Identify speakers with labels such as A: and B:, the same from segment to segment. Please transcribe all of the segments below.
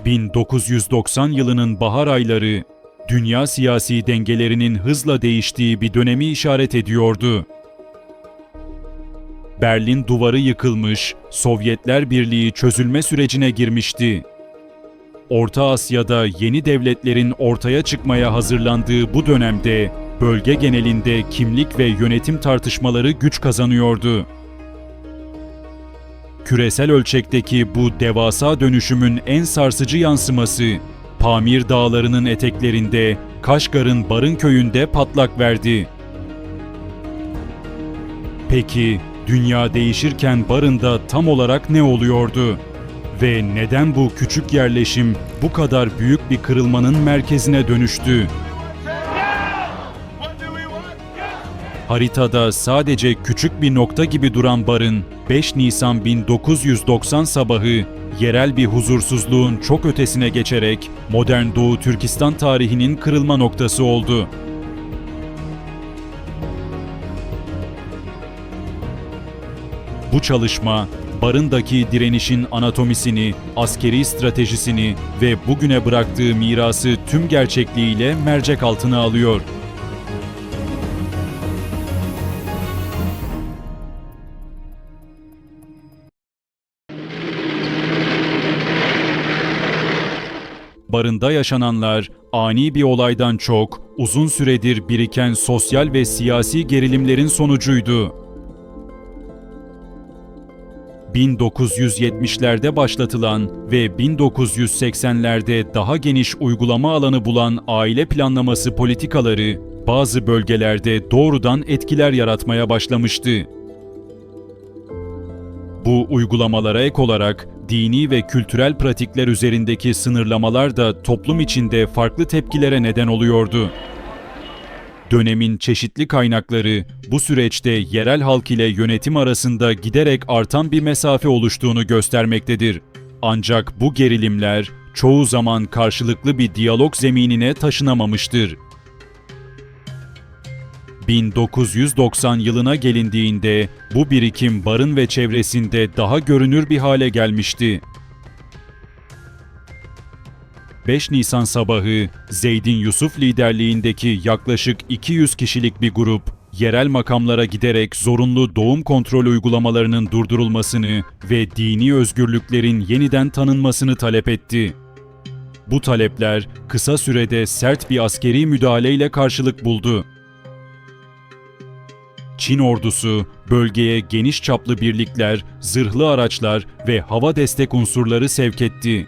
A: 1990 yılının bahar ayları, dünya siyasi dengelerinin hızla değiştiği bir dönemi işaret ediyordu. Berlin Duvarı yıkılmış, Sovyetler Birliği çözülme sürecine girmişti. Orta Asya'da yeni devletlerin ortaya çıkmaya hazırlandığı bu dönemde, bölge genelinde kimlik ve yönetim tartışmaları güç kazanıyordu. Küresel ölçekteki bu devasa dönüşümün en sarsıcı yansıması, Pamir Dağları'nın eteklerinde, Kaşgar'ın Barın köyünde patlak verdi. Peki, dünya değişirken Barın'da tam olarak ne oluyordu? Ve neden bu küçük yerleşim bu kadar büyük bir kırılmanın merkezine dönüştü? Haritada sadece küçük bir nokta gibi duran Barın, 5 Nisan 1990 sabahı yerel bir huzursuzluğun çok ötesine geçerek modern Doğu Türkistan tarihinin kırılma noktası oldu. Bu çalışma, Barın'daki direnişin anatomisini, askeri stratejisini ve bugüne bıraktığı mirası tüm gerçekliğiyle mercek altına alıyor. Barın'da yaşananlar, ani bir olaydan çok, uzun süredir biriken sosyal ve siyasi gerilimlerin sonucuydu. 1970'lerde başlatılan ve 1980'lerde daha geniş uygulama alanı bulan aile planlaması politikaları, bazı bölgelerde doğrudan etkiler yaratmaya başlamıştı. Bu uygulamalara ek olarak, dini ve kültürel pratikler üzerindeki sınırlamalar da toplum içinde farklı tepkilere neden oluyordu. Dönemin çeşitli kaynakları, bu süreçte yerel halk ile yönetim arasında giderek artan bir mesafe oluştuğunu göstermektedir. Ancak bu gerilimler, çoğu zaman karşılıklı bir diyalog zeminine taşınamamıştır. 1990 yılına gelindiğinde bu birikim Barın ve çevresinde daha görünür bir hale gelmişti. 5 Nisan sabahı Zeydin Yusuf liderliğindeki yaklaşık 200 kişilik bir grup, yerel makamlara giderek zorunlu doğum kontrol uygulamalarının durdurulmasını ve dini özgürlüklerin yeniden tanınmasını talep etti. Bu talepler kısa sürede sert bir askeri müdahaleyle karşılık buldu. Çin ordusu bölgeye geniş çaplı birlikler, zırhlı araçlar ve hava destek unsurları sevk etti.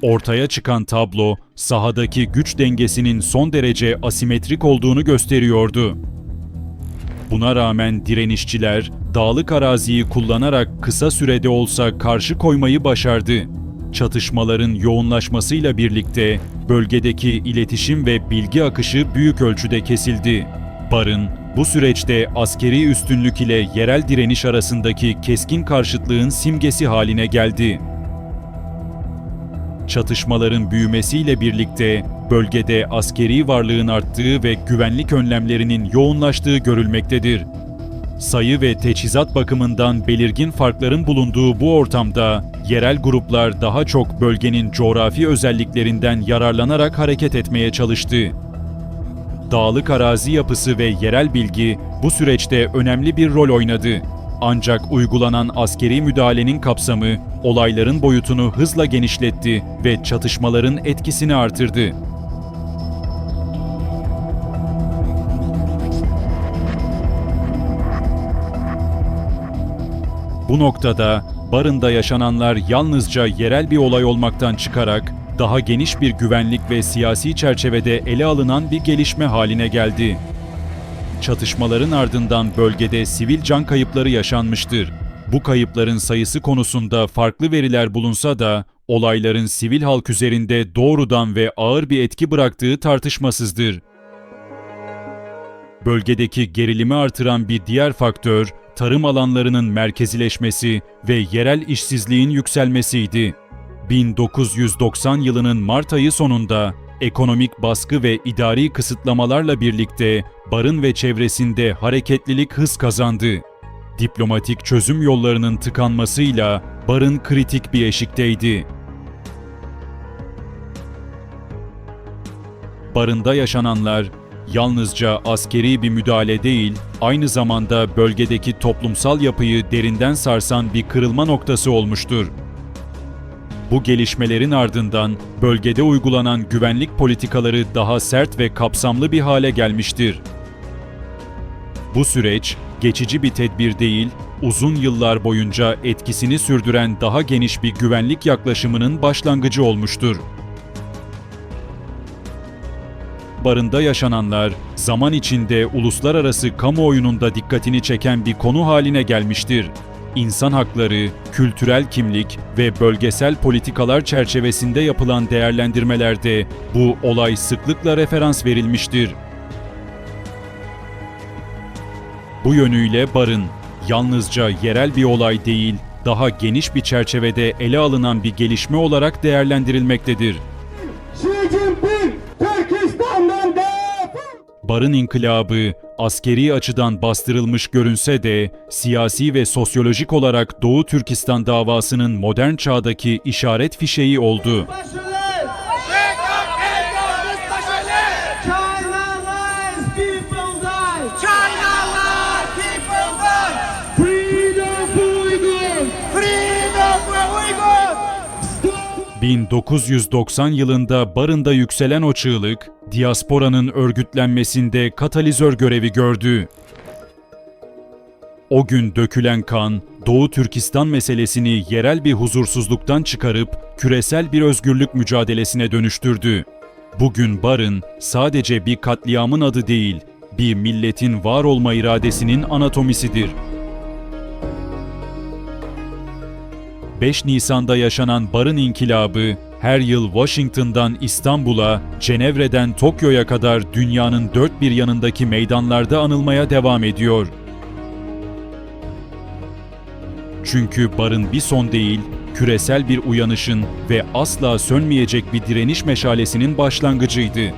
A: Ortaya çıkan tablo, sahadaki güç dengesinin son derece asimetrik olduğunu gösteriyordu. Buna rağmen direnişçiler, dağlık araziyi kullanarak kısa sürede olsa karşı koymayı başardı. Çatışmaların yoğunlaşmasıyla birlikte bölgedeki iletişim ve bilgi akışı büyük ölçüde kesildi. Barın, bu süreçte askeri üstünlük ile yerel direniş arasındaki keskin karşıtlığın simgesi haline geldi. Çatışmaların büyümesiyle birlikte bölgede askeri varlığın arttığı ve güvenlik önlemlerinin yoğunlaştığı görülmektedir. Sayı ve teçhizat bakımından belirgin farkların bulunduğu bu ortamda, yerel gruplar daha çok bölgenin coğrafi özelliklerinden yararlanarak hareket etmeye çalıştı. Dağlık arazi yapısı ve yerel bilgi bu süreçte önemli bir rol oynadı. Ancak uygulanan askeri müdahalenin kapsamı, olayların boyutunu hızla genişletti ve çatışmaların etkisini artırdı. Bu noktada Barın'da yaşananlar yalnızca yerel bir olay olmaktan çıkarak daha geniş bir güvenlik ve siyasi çerçevede ele alınan bir gelişme haline geldi. Çatışmaların ardından bölgede sivil can kayıpları yaşanmıştır. Bu kayıpların sayısı konusunda farklı veriler bulunsa da olayların sivil halk üzerinde doğrudan ve ağır bir etki bıraktığı tartışmasızdır. Bölgedeki gerilimi artıran bir diğer faktör, tarım alanlarının merkezileşmesi ve yerel işsizliğin yükselmesiydi. 1990 yılının Mart ayı sonunda ekonomik baskı ve idari kısıtlamalarla birlikte Barın ve çevresinde hareketlilik hız kazandı. Diplomatik çözüm yollarının tıkanmasıyla barın kritik bir eşikteydi. Barında yaşananlar yalnızca askeri bir müdahale değil, aynı zamanda bölgedeki toplumsal yapıyı derinden sarsan bir kırılma noktası olmuştur. Bu gelişmelerin ardından bölgede uygulanan güvenlik politikaları daha sert ve kapsamlı bir hale gelmiştir. Bu süreç, geçici bir tedbir değil, uzun yıllar boyunca etkisini sürdüren daha geniş bir güvenlik yaklaşımının başlangıcı olmuştur. Barında yaşananlar, zaman içinde uluslararası kamuoyunun da dikkatini çeken bir konu haline gelmiştir. İnsan hakları, kültürel kimlik ve bölgesel politikalar çerçevesinde yapılan değerlendirmelerde bu olay sıklıkla referans verilmiştir. Bu yönüyle barın yalnızca yerel bir olay değil, daha geniş bir çerçevede ele alınan bir gelişme olarak değerlendirilmektedir. Barın inkılabı, askeri açıdan bastırılmış görünse de, siyasi ve sosyolojik olarak Doğu Türkistan davasının modern çağdaki işaret fişeği oldu. ...1990 yılında Barın'da yükselen o çığlık, diasporanın örgütlenmesinde katalizör görevi gördü. O gün dökülen kan, Doğu Türkistan meselesini yerel bir huzursuzluktan çıkarıp küresel bir özgürlük mücadelesine dönüştürdü. Bugün Barın sadece bir katliamın adı değil, bir milletin var olma iradesinin anatomisidir. 5 Nisan'da yaşanan Barın İnkılabı, her yıl Washington'dan İstanbul'a, Cenevre'den Tokyo'ya kadar dünyanın dört bir yanındaki meydanlarda anılmaya devam ediyor. Çünkü barın bir son değil, küresel bir uyanışın ve asla sönmeyecek bir direniş meşalesinin başlangıcıydı.